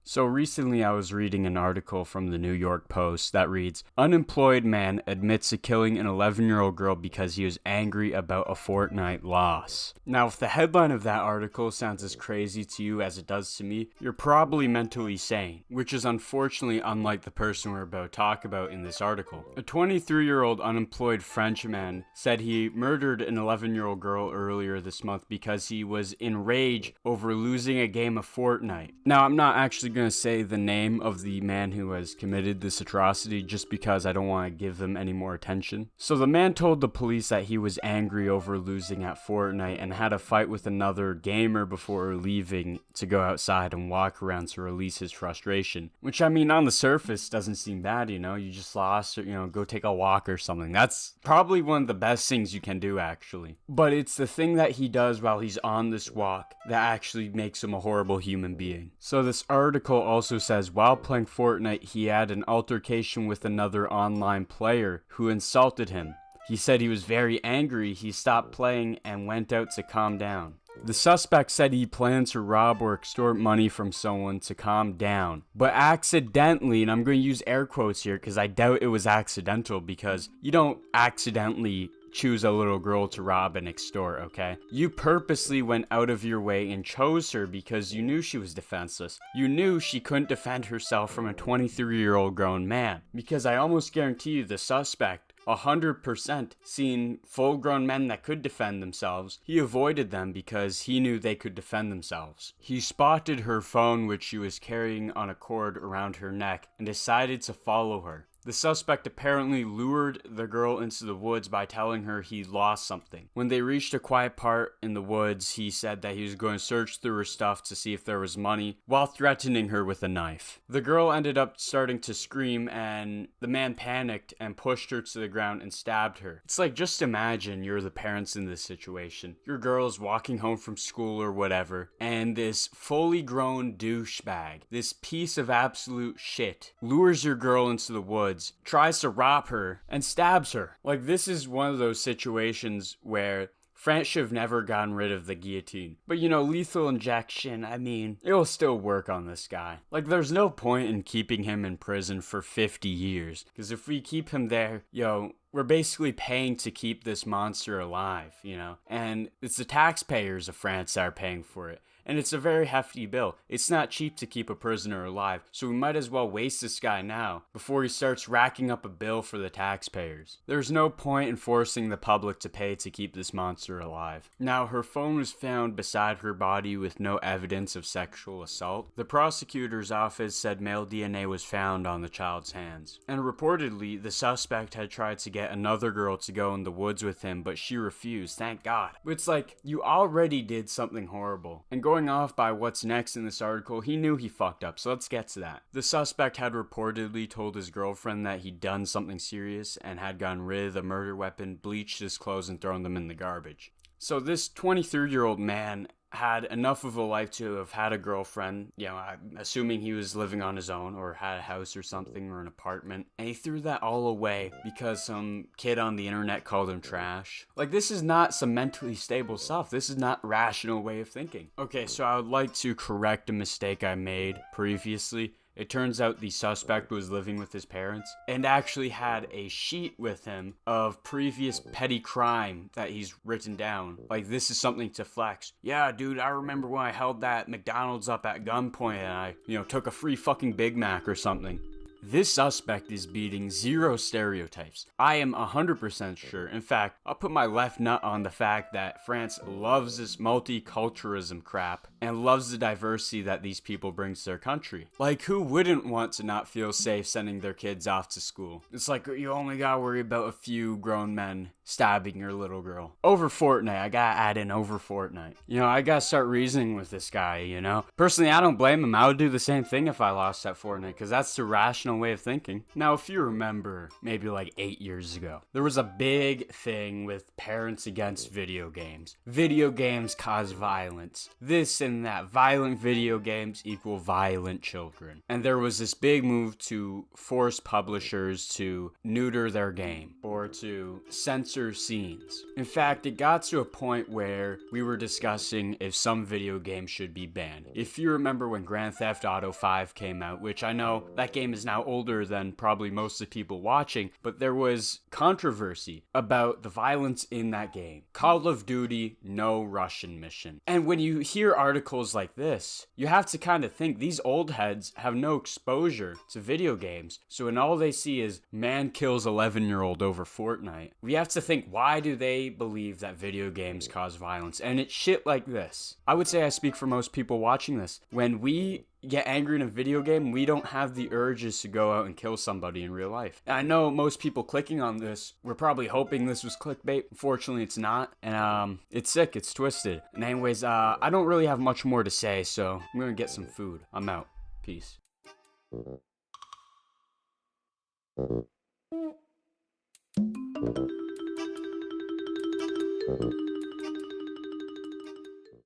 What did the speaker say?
So recently I was reading an article from the New York Post that reads, "Unemployed man admits to killing an 11-year-old girl because he was angry about a Fortnite loss." Now, if the headline of that article sounds as crazy to you as it does to me, you're probably mentally sane, which is unfortunately unlike the person we're about to talk about in this article. A 23-year-old unemployed French man said he murdered an 11-year-old girl earlier this month because he was enraged over losing a game of Fortnite. Now, I'm not actually going to say the name of the man who has committed this atrocity just because I don't want to give them any more attention. So the man told the police that he was angry over losing at Fortnite and had a fight with another gamer before leaving to go outside and walk around to release his frustration. Which, I mean, on the surface doesn't seem bad, you know, you just lost or, go take a walk or something. That's probably one of the best things you can do, actually. But it's the thing that he does while he's on this walk that actually makes him a horrible human being. So this article also says while playing Fortnite, he had an altercation with another online player who insulted him. He said he was very angry, he stopped playing and went out to calm down. The suspect said he planned to rob or extort money from someone to calm down, but accidentally, and I'm going to use air quotes here because I doubt it was accidental, because you don't accidentally choose a little girl to rob and extort, okay? You purposely went out of your way and chose her because you knew she was defenseless. You knew she couldn't defend herself from a 23-year-old grown man. Because I almost guarantee you the suspect 100% seen full-grown men that could defend themselves. He avoided them because he knew they could defend themselves. He spotted her phone, which she was carrying on a cord around her neck, and decided to follow her. The suspect apparently lured the girl into the woods by telling her he lost something. When they reached a quiet part in the woods, he said that he was going to search through her stuff to see if there was money, while threatening her with a knife. The girl ended up starting to scream, and the man panicked and pushed her to the ground and stabbed her. It's like, just imagine you're the parents in this situation. Your girl is walking home from school or whatever, and this fully grown douchebag, this piece of absolute shit, lures your girl into the woods, tries to rob her, and stabs her. Like, this is one of those situations where France should have never gotten rid of the guillotine. But lethal injection, I mean, it'll still work on this guy. Like, there's no point in keeping him in prison for 50 years. Because if we keep him there, we're basically paying to keep this monster alive, And it's the taxpayers of France that are paying for it. And it's a very hefty bill. It's not cheap to keep a prisoner alive, so we might as well waste this guy now before he starts racking up a bill for the taxpayers. There's no point in forcing the public to pay to keep this monster alive. Now, her phone was found beside her body with no evidence of sexual assault. The prosecutor's office said male DNA was found on the child's hands. And reportedly, the suspect had tried to get another girl to go in the woods with him, but she refused, thank God. But it's like, you already did something horrible. And going off by what's next in this article, he knew he fucked up, so let's get to that. The suspect had reportedly told his girlfriend that he'd done something serious and had gotten rid of the murder weapon, bleached his clothes, and thrown them in the garbage. So this 23-year-old man had enough of a life to have had a girlfriend, I'm assuming he was living on his own or had a house or something or an apartment, and he threw that all away because some kid on the internet called him trash. Like, this is not some mentally stable stuff. This is not rational way of thinking. Okay, so I would like to correct a mistake I made previously. It turns out the suspect was living with his parents and actually had a sheet with him of previous petty crime that he's written down. Like, this is something to flex. Yeah, dude, I remember when I held that McDonald's up at gunpoint and I, took a free fucking Big Mac or something. This suspect is beating zero stereotypes. I am 100% sure. In fact, I'll put my left nut on the fact that France loves this multiculturalism crap and loves the diversity that these people bring to their country. Like, who wouldn't want to not feel safe sending their kids off to school? It's like, you only gotta worry about a few grown men stabbing your little girl. Over Fortnite, I gotta add in over Fortnite. I gotta start reasoning with this guy, Personally, I don't blame him. I would do the same thing if I lost at Fortnite, because that's the rational traditional way of thinking. Now, if you remember, maybe like 8 years ago, there was a big thing with parents against video games. Video games cause violence. This and that. Violent video games equal violent children. And there was this big move to force publishers to neuter their game or to censor scenes. In fact, it got to a point where we were discussing if some video games should be banned. If you remember when Grand Theft Auto 5 came out, which I know that game is now older than probably most of the people watching, but there was controversy about the violence in that game. Call of Duty, no Russian mission. And when you hear articles like this, you have to kind of think these old heads have no exposure to video games. So when all they see is man kills 11-year-old over Fortnite, we have to think, why do they believe that video games cause violence? And it's shit like this. I would say I speak for most people watching this. When we get angry in a video game, we don't have the urges to go out and kill somebody in real life. And I know most people clicking on this were probably hoping this was clickbait. Unfortunately, it's not. And it's sick, it's twisted. And anyways, I don't really have much more to say, so I'm gonna get some food. I'm out. Peace. Thank you.